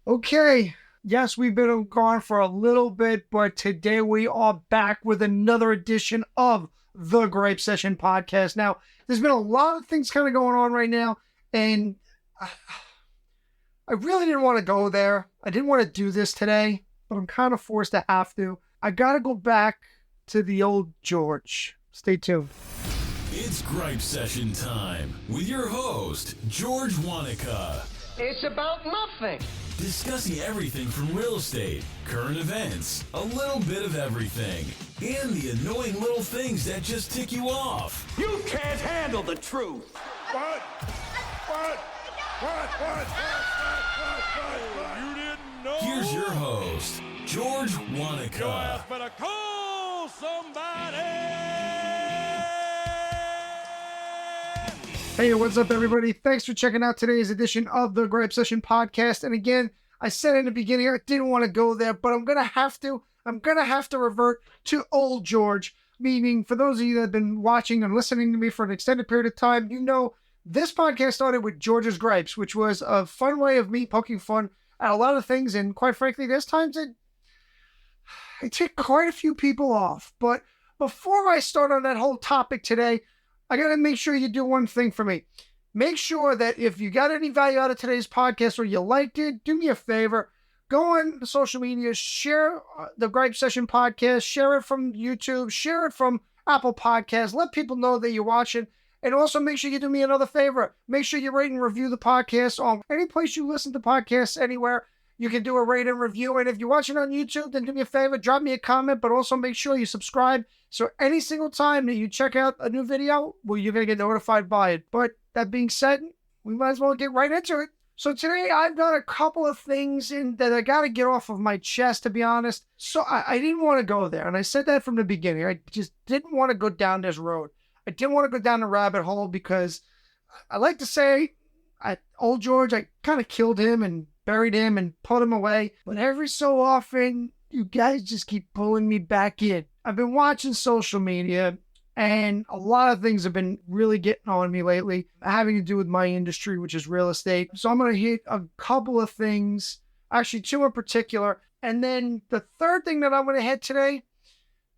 Okay, yes, we've been gone for a little bit, but today we are back with another edition of the Gripe Session podcast. Now, there's been a lot of things kind of going on right now, and I really didn't want to go there. I didn't want to do this today, but I'm kind of forced to have to. I got to go back to the old George. Stay tuned. It's Gripe Session time with your host, George Wanaka. It's about nothing. Discussing everything from real estate, current events, a little bit of everything, and the annoying little things that just tick you off. You can't handle the truth. What? You didn't know? Here's your host, George Wanaka. Your ass better call somebody. Hey, what's up, everybody? Thanks for checking out today's edition of the Gripe Session podcast. And again, I said in the beginning, I didn't want to go there, but I'm going to have to. I'm going to have to revert to old George, meaning for those of you that have been watching and listening to me for an extended period of time, you know this podcast started with George's Gripes, which was a fun way of me poking fun at a lot of things. And quite frankly, there's times that I take quite a few people off. But before I start on that whole topic today, I got to make sure you do one thing for me. Make sure that if you got any value out of today's podcast or you liked it, do me a favor. Go on the social media, share the Gripe Session podcast, share it from YouTube, share it from Apple Podcasts. Let people know that you're watching. And also make sure you do me another favor. Make sure you rate and review the podcast on any place you listen to podcasts anywhere. You can do a rate and review. And if you're watching on YouTube, then do me a favor, drop me a comment, but also make sure you subscribe. So any single time that you check out a new video, well, you're going to get notified by it. But that being said, we might as well get right into it. So today I've got a couple of things that I got to get off of my chest, to be honest. So I didn't want to go there. And I said that from the beginning. I just didn't want to go down this road. I didn't want to go down the rabbit hole because I like to say, old George, I kind of killed him and buried him and put him away. But every so often, you guys just keep pulling me back in. I've been watching social media, and a lot of things have been really getting on me lately, having to do with my industry, which is real estate. So I'm going to hit a couple of things, actually two in particular. And then the third thing that I'm going to hit today,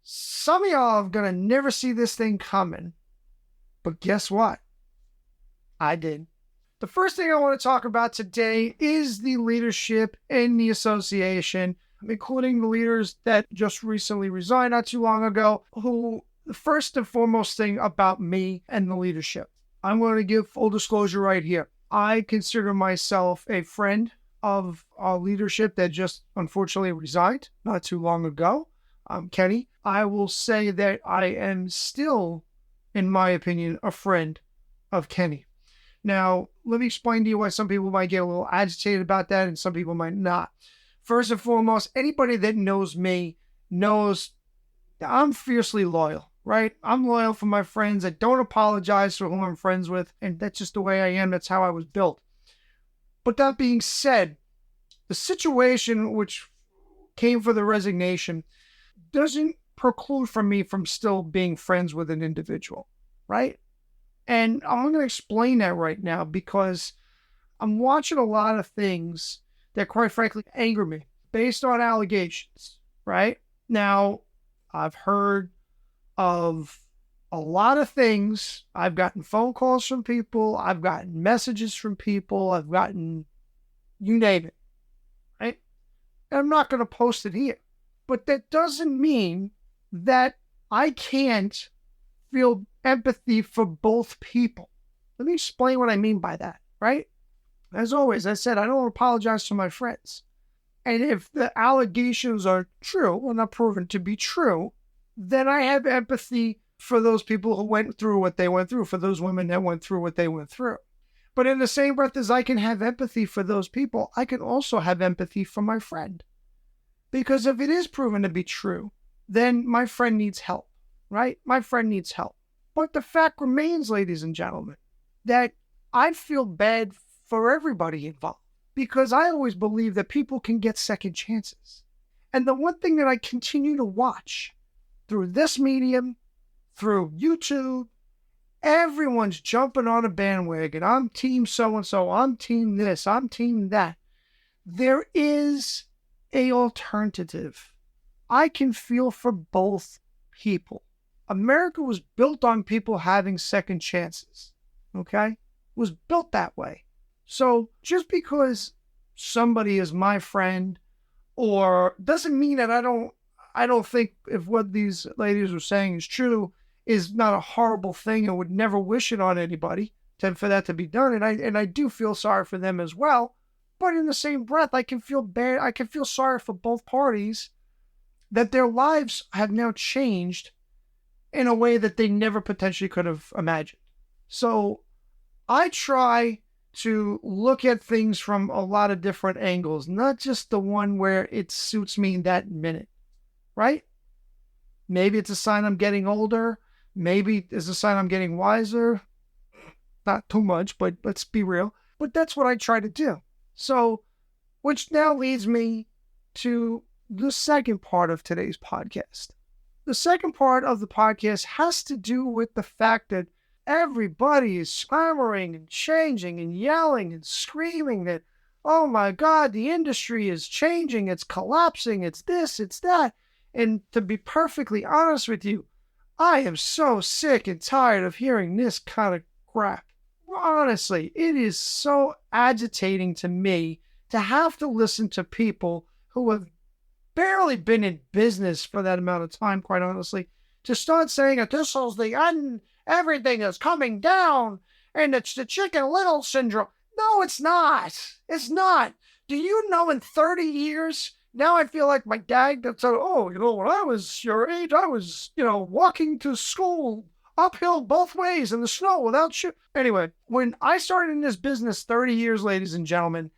some of y'all are going to never see this thing coming. But guess what? I did. The first thing I want to talk about today is the leadership in the association, including the leaders that just recently resigned not too long ago, who the first and foremost thing about me and the leadership. I'm going to give full disclosure right here. I consider myself a friend of our leadership that just unfortunately resigned not too long ago. Kenny. I will say that I am still, in my opinion, a friend of Kenny. Now, let me explain to you why some people might get a little agitated about that and some people might not. First and foremost, anybody that knows me knows that I'm fiercely loyal, right? I'm loyal for my friends. I don't apologize for who I'm friends with, and that's just the way I am. That's how I was built. But that being said, the situation which came for the resignation doesn't preclude from me from still being friends with an individual, right? And I'm going to explain that right now because I'm watching a lot of things that quite frankly anger me based on allegations, right? Now, I've heard of a lot of things. I've gotten phone calls from people. I've gotten messages from people. I've gotten, you name it, right? And I'm not going to post it here. But that doesn't mean that I can't feel empathy for both people. Let me explain what I mean by that, right? As always, I said, I don't apologize to my friends. And if the allegations are true or not proven to be true, then I have empathy for those people who went through what they went through, for those women that went through what they went through. But in the same breath as I can have empathy for those people, I can also have empathy for my friend. Because if it is proven to be true, then my friend needs help, right? My friend needs help. But the fact remains, ladies and gentlemen, that I feel bad for everybody involved because I always believe that people can get second chances. And the one thing that I continue to watch through this medium, through YouTube, everyone's jumping on a bandwagon. I'm team so-and-so. I'm team this. I'm team that. there is a alternative. I can feel for both people. America was built on people having second chances, okay? It was built that way. So just because somebody is my friend or doesn't mean that I don't think if what these ladies are saying is true is not a horrible thing and would never wish it on anybody for that to be done. And I do feel sorry for them as well. But in the same breath, I can feel bad. I can feel sorry for both parties that their lives have now changed in a way that they never potentially could have imagined. So I try to look at things from a lot of different angles, not just the one where it suits me in that minute, right? Maybe it's a sign I'm getting older. Maybe it's a sign I'm getting wiser. Not too much, but let's be real. But that's what I try to do. So, which now leads me to the second part of today's podcast. The second part of the podcast has to do with the fact that everybody is clamoring and changing and yelling and screaming that, oh my God, the industry is changing, it's collapsing, it's this, it's that. And to be perfectly honest with you, I am so sick and tired of hearing this kind of crap. Honestly, it is so agitating to me to have to listen to people who have barely been in business for that amount of time, quite honestly, to start saying that this is the end, everything is coming down, and it's the Chicken Little syndrome. No, it's not. It's not. Do you know in 30 years, now I feel like my dad that said, oh, when I was your age, I was, walking to school uphill both ways in the snow without shoes. Anyway, when I started in this business 30 years, ladies and gentlemen,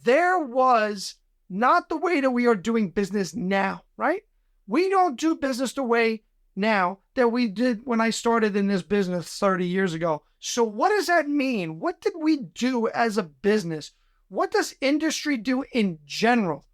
there was not the way that we are doing business now, right? We don't do business the way now that we did when I started in this business 30 years ago. So what does that mean? What did we do as a business? What does industry do in general?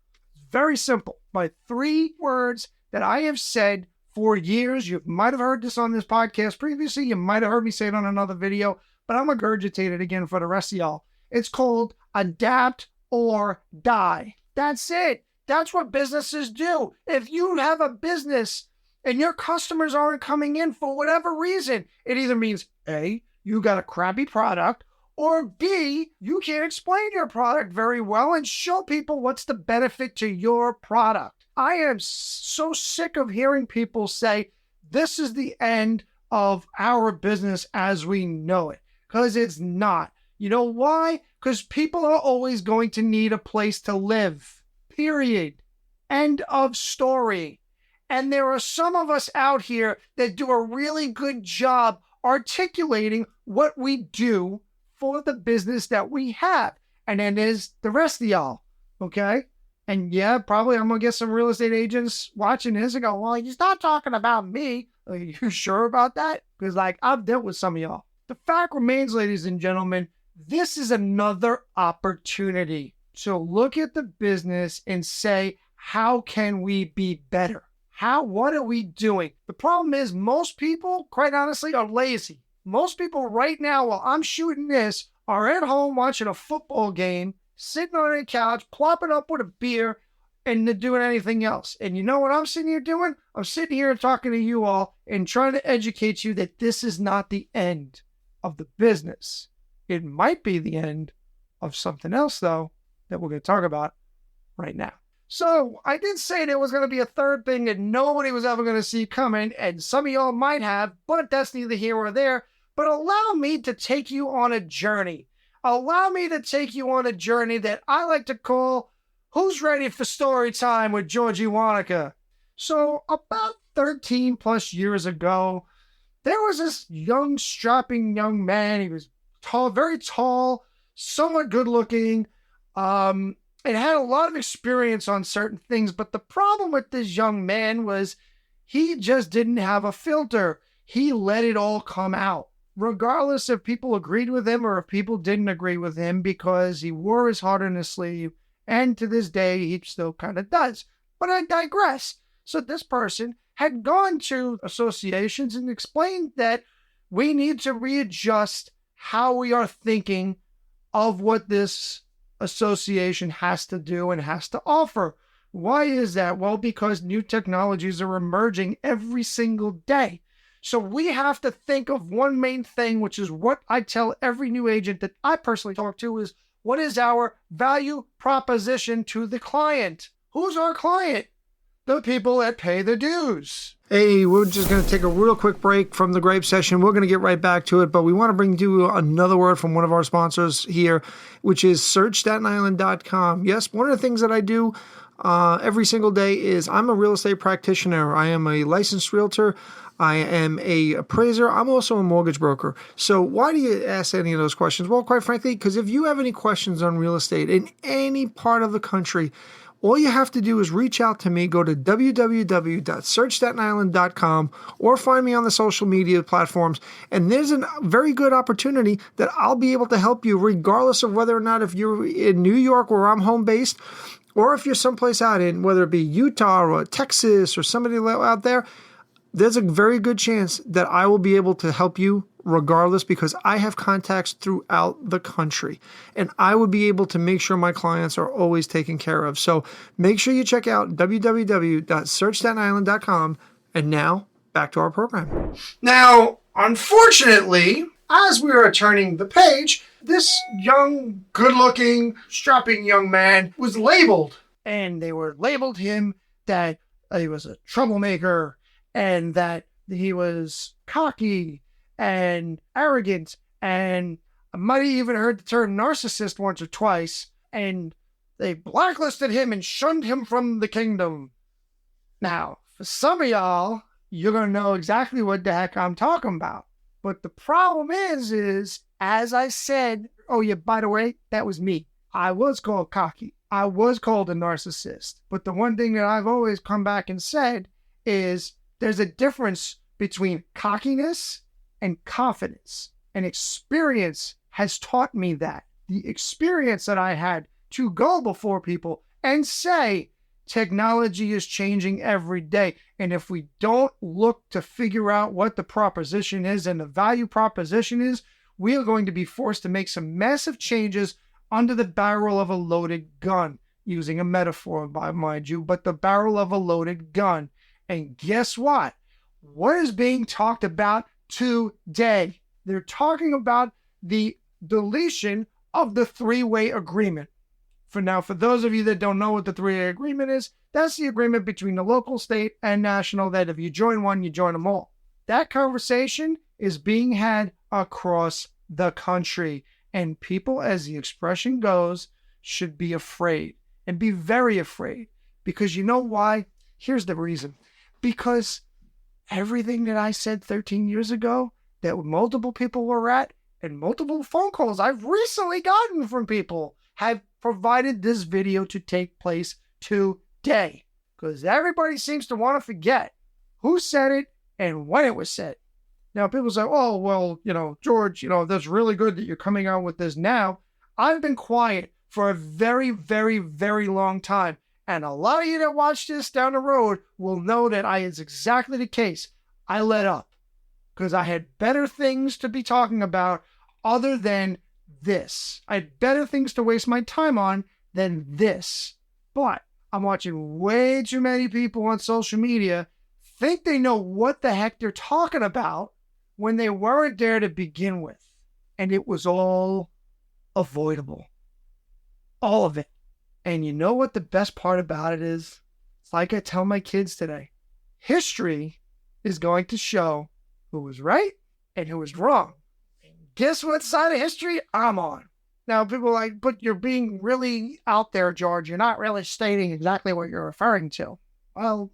Very simple. My 3 words that I have said for years. You might have heard this on this podcast previously. You might have heard me say it on another video, but I'm going to regurgitate it again for the rest of y'all. It's called adapt or die. That's it. That's what businesses do. If you have a business and your customers aren't coming in for whatever reason, it either means A, you got a crappy product, or B, you can't explain your product very well and show people what's the benefit to your product. I am so sick of hearing people say, this is the end of our business as we know it, because it's not. You know why? Because people are always going to need a place to live, period. End of story. And there are some of us out here that do a really good job articulating what we do for the business that we have. And then there's the rest of y'all, okay? And yeah, probably I'm going to get some real estate agents watching this and go, well, he's not talking about me. Are you sure about that? Because, I've dealt with some of y'all. The fact remains, ladies and gentlemen, this is another opportunity to look at the business and say, how can we be better? What are we doing? The problem is most people, quite honestly, are lazy. Most people right now, while I'm shooting this, are at home watching a football game, sitting on a couch, plopping up with a beer, and not doing anything else. And you know what I'm sitting here doing? I'm sitting here talking to you all and trying to educate you that this is not the end of the business. It might be the end of something else, though, that we're going to talk about right now. So I did say there was going to be a third thing that nobody was ever going to see coming, and some of y'all might have, but that's neither here or there. But allow me to take you on a journey. Allow me to take you on a journey that I like to call Who's Ready for Story Time with Georgie Wanaka. So about 13 plus years ago, there was this young, strapping young man. He was tall, very tall, somewhat good looking, and had a lot of experience on certain things. But the problem with this young man was he just didn't have a filter. He let it all come out, regardless if people agreed with him or if people didn't agree with him, because he wore his heart on his sleeve. And to this day, he still kind of does. But I digress. So this person had gone to associations and explained that we need to readjust how we are thinking of what this association has to do and has to offer. Why is that? Well, because new technologies are emerging every single day. So we have to think of one main thing, which is what I tell every new agent that I personally talk to is, what is our value proposition to the client? Who's our client? The people that pay the dues. Hey, we're just going to take a real quick break from the Grape Session. We're going to get right back to it, but we want to bring you another word from one of our sponsors here, which is SearchStatenIsland.com. Yes, one of the things that I do every single day is I'm a real estate practitioner. I am a licensed realtor. I am a appraiser. I'm also a mortgage broker. So why do you ask any of those questions? Well, quite frankly, because if you have any questions on real estate in any part of the country, all you have to do is reach out to me. Go to www.searchstatenisland.com or find me on the social media platforms. And there's a very good opportunity that I'll be able to help you regardless of whether or not if you're in New York where I'm home based, or if you're someplace out in, whether it be Utah or Texas or somebody out there, there's a very good chance that I will be able to help you regardless, because I have contacts throughout the country and I would be able to make sure my clients are always taken care of. So make sure you check out www.searchstatenisland.com. And now back to our program. Now, unfortunately, as we are turning the page, this young, good-looking, strapping young man was labeled, and they were labeled him that he was a troublemaker and that he was cocky and arrogant, and I might have even heard the term narcissist once or twice, and they blacklisted him and shunned him from the kingdom. Now, for some of y'all, you're going to know exactly what the heck I'm talking about. But the problem is, as I said, oh yeah, by the way, that was me. I was called cocky. I was called a narcissist. But the one thing that I've always come back and said is there's a difference between cockiness and confidence. And experience has taught me that. The experience that I had to go before people and say, technology is changing every day. And if we don't look to figure out what the proposition is and the value proposition is, we are going to be forced to make some massive changes under the barrel of a loaded gun. Using a metaphor, mind you, but the barrel of a loaded gun. And guess what? What is being talked about today? They're talking about the deletion of the three-way agreement. For those of you that don't know what the three-way agreement is, that's the agreement between the local, state, and national that if you join one, you join them all. That conversation is being had across the country, and people, as the expression goes, should be afraid and be very afraid. Because you know why? Here's the reason. Because everything that I said 13 years ago that multiple people were at, and multiple phone calls I've recently gotten from people, have provided this video to take place today. Because everybody seems to want to forget who said it and when it was said. Now, people say, oh, well, George, that's really good that you're coming out with this now. I've been quiet for a very, very, very long time. And a lot of you that watch this down the road will know that is exactly the case. I let up because I had better things to be talking about other than this. I had better things to waste my time on than this. But I'm watching way too many people on social media think they know what the heck they're talking about when they weren't there to begin with. And it was all avoidable. All of it. And you know what the best part about it is? It's like I tell my kids today. History is going to show who was right and who was wrong. Guess what side of history I'm on? Now, people are like, but you're being really out there, George. You're not really stating exactly what you're referring to. Well,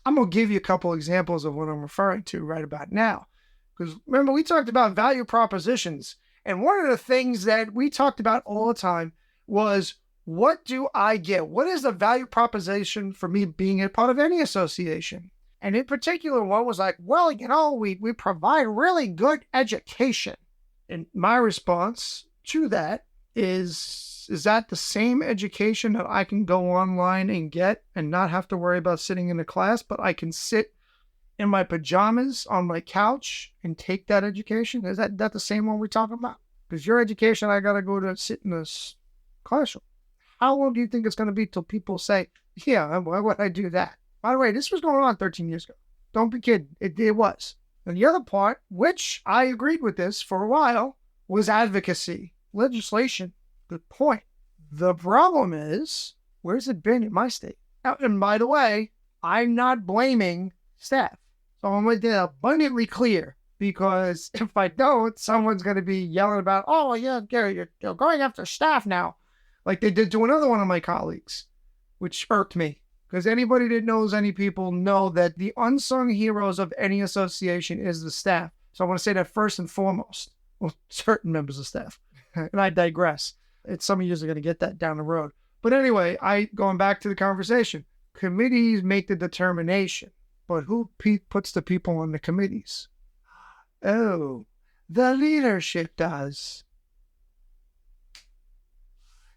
I'm going to give you a couple examples of what I'm referring to right about now. Because remember, we talked about value propositions. And one of the things that we talked about all the time was, what do I get? What is the value proposition for me being a part of any association? And in particular, one was like, well, we provide really good education. And my response to that is that the same education that I can go online and get and not have to worry about sitting in a class, but I can sit in my pajamas on my couch and take that education? Is that the same one we're talking about? Because your education, I got to go to sit in this classroom. how long do you think it's going to be till people say, yeah, why would I do that? By the way, this was going on 13 years ago. Don't be kidding. It was. And the other part, which I agreed with this for a while, was advocacy. Legislation. Good point. The problem is, where's it been in my state? And by the way, I'm not blaming staff. So I'm going to be abundantly clear, because if I don't, someone's going to be yelling about, oh, yeah, Gary, you're going after staff now, like they did to another one of my colleagues, which irked me. Because anybody that knows any people know that the unsung heroes of any association is the staff. So I want to say that first and foremost. Well, certain members of staff. And I digress. Some of you are going to get that down the road. But anyway, going back to the conversation, committees make the determination. But who puts the people on the committees? Oh, the leadership does.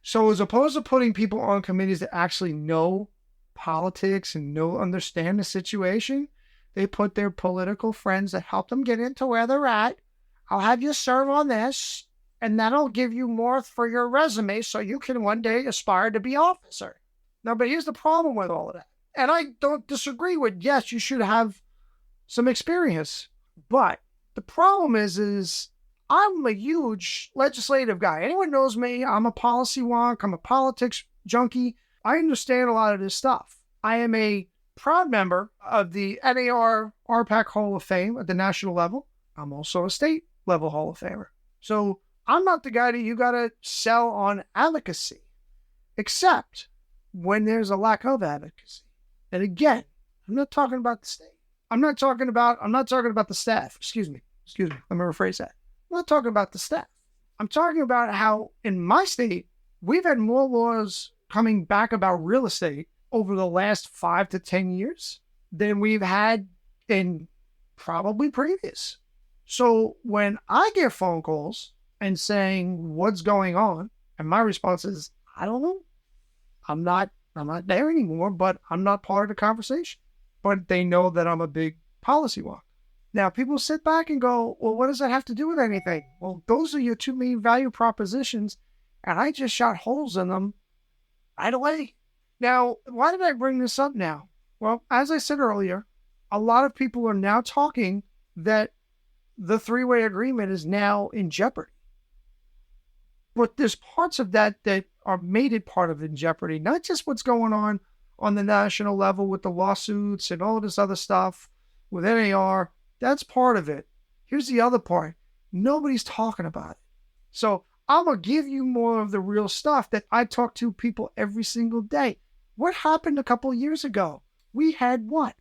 So as opposed to putting people on committees that actually know politics and understand the situation, they put their political friends that help them get into where they're at. I'll have you serve on this, and that'll give you more for your resume so you can one day aspire to be officer. Now, but here's the problem with all of that. And I don't disagree with, yes, you should have some experience. But the problem is I'm a huge legislative guy. Anyone knows me, I'm a policy wonk, I'm a politics junkie. I understand a lot of this stuff. I am a proud member of the NAR RPAC Hall of Fame at the national level. I'm also a state level Hall of Famer. So I'm not the guy that you got to sell on advocacy, except when there's a lack of advocacy. And again, I'm not talking about the state. I'm not talking about the staff. Excuse me. Let me rephrase that. I'm not talking about the staff. I'm talking about how in my state, we've had more laws coming back about real estate over the last 5 to 10 years than we've had in probably previous. So when I get phone calls and saying, what's going on? And my response is, I don't know. I'm not there anymore, but I'm not part of the conversation. But they know that I'm a big policy wonk. Now, people sit back and go, well, what does that have to do with anything? Well, those are your two main value propositions, and I just shot holes in them right away. Now, why did I bring this up now? Well, as I said earlier, a lot of people are now talking that the three-way agreement is now in jeopardy. But there's parts of that are made it part of in jeopardy, not just what's going on the national level with the lawsuits and all this other stuff with NAR. That's part of it. Here's the other part. Nobody's talking about it. So I'm going to give you more of the real stuff that I talk to people every single day. What happened a couple of years ago? We had what?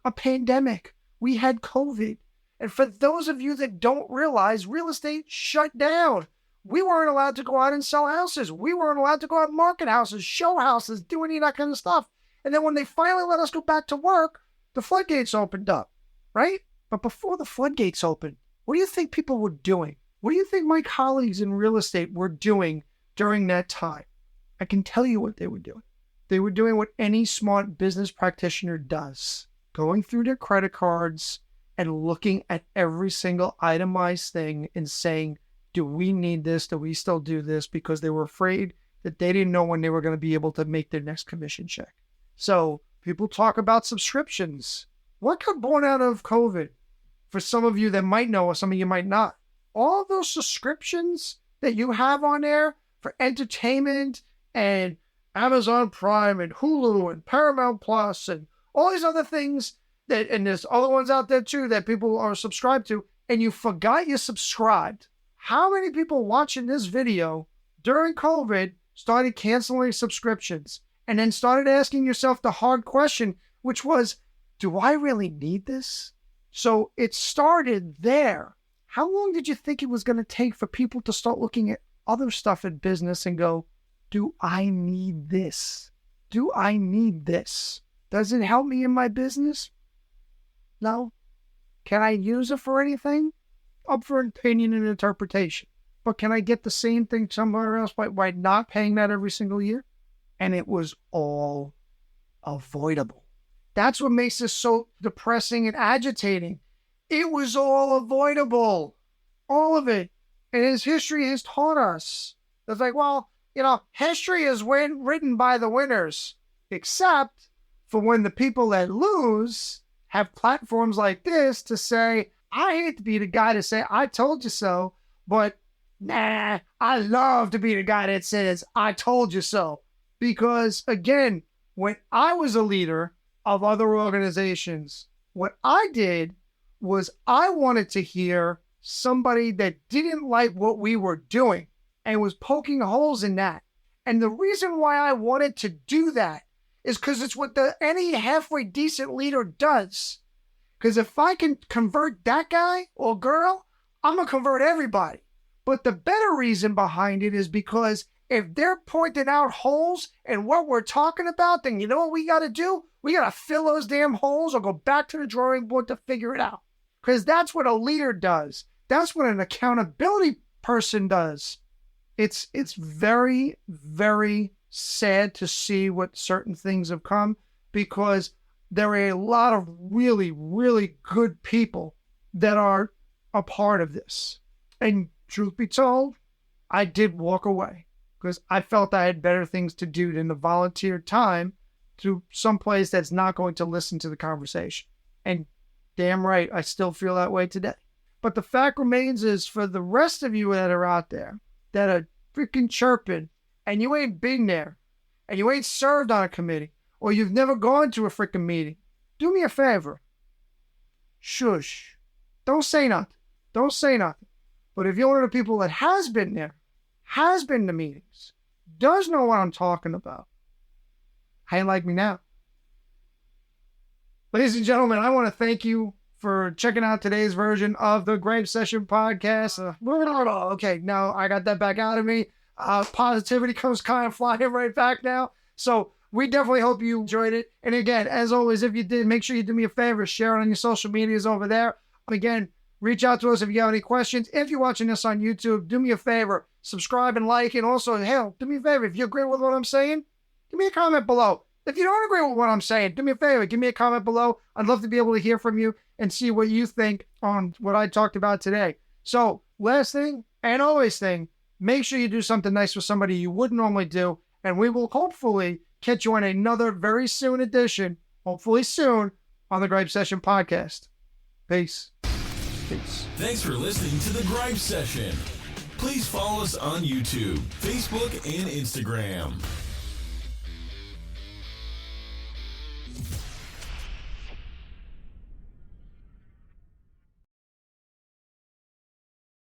A pandemic. We had COVID. And for those of you that don't realize, real estate shut down. We weren't allowed to go out and sell houses. We weren't allowed to go out and market houses, show houses, do any of that kind of stuff. And then when they finally let us go back to work, the floodgates opened up, right? But before the floodgates opened, what do you think people were doing? What do you think my colleagues in real estate were doing during that time? I can tell you what they were doing. They were doing what any smart business practitioner does, going through their credit cards and looking at every single itemized thing and saying, do we need this? Do we still do this? Because they were afraid that they didn't know when they were going to be able to make their next commission check. So people talk about subscriptions. What got born out of COVID? For some of you that might know, or some of you might not. All those subscriptions that you have on there for entertainment and Amazon Prime and Hulu and Paramount Plus and all these other things and there's other ones out there too that people are subscribed to, and you forgot you subscribed. How many people watching this video during COVID started canceling subscriptions and then started asking yourself the hard question, which was, do I really need this? So it started there. How long did you think it was going to take for people to start looking at other stuff in business and go, do I need this? Do I need this? Does it help me in my business? No. Can I use it for anything? Up for opinion and interpretation. But can I get the same thing somewhere else by not paying that every single year? And it was all avoidable. That's what makes this so depressing and agitating. It was all avoidable. All of it. And as history has taught us, it's like, well, history is written by the winners, except for when the people that lose have platforms like this to say, I hate to be the guy to say, I told you so, but nah, I love to be the guy that says, I told you so. Because again, when I was a leader of other organizations, what I did was I wanted to hear somebody that didn't like what we were doing and was poking holes in that. And the reason why I wanted to do that is because it's what any halfway decent leader does. Because if I can convert that guy or girl, I'm going to convert everybody. But the better reason behind it is because if they're pointing out holes in what we're talking about, then you know what we got to do? We got to fill those damn holes or go back to the drawing board to figure it out. Because that's what a leader does. That's what an accountability person does. It's very, very sad to see what certain things have come, because there are a lot of really, really good people that are a part of this. And truth be told, I did walk away because I felt I had better things to do than to volunteer time to someplace that's not going to listen to the conversation. And damn right, I still feel that way today. But the fact remains is, for the rest of you that are out there that are freaking chirping and you ain't been there and you ain't served on a committee or you've never gone to a freaking meeting, do me a favor. Shush. Don't say nothing. Don't say nothing. But if you're one of the people that has been there, has been to meetings, does know what I'm talking about, how you like me now? Ladies and gentlemen, I want to thank you for checking out today's version of the Gripe Session podcast. Okay, now I got that back out of me. Positivity comes kind of flying right back now. So we definitely hope you enjoyed it. And again, as always, if you did, make sure you do me a favor, share it on your social medias over there. Again, reach out to us if you have any questions. If you're watching this on YouTube, do me a favor, subscribe and like. And also, hell, do me a favor, if you agree with what I'm saying, give me a comment below. If you don't agree with what I'm saying, do me a favor, give me a comment below. I'd love to be able to hear from you and see what you think on what I talked about today. So, last thing, and always thing, make sure you do something nice for somebody you wouldn't normally do, and we will hopefully catch you on another very soon edition, hopefully soon, on the Gripe Session podcast. Peace. Peace. Thanks for listening to the Gripe Session. Please follow us on YouTube, Facebook, and Instagram.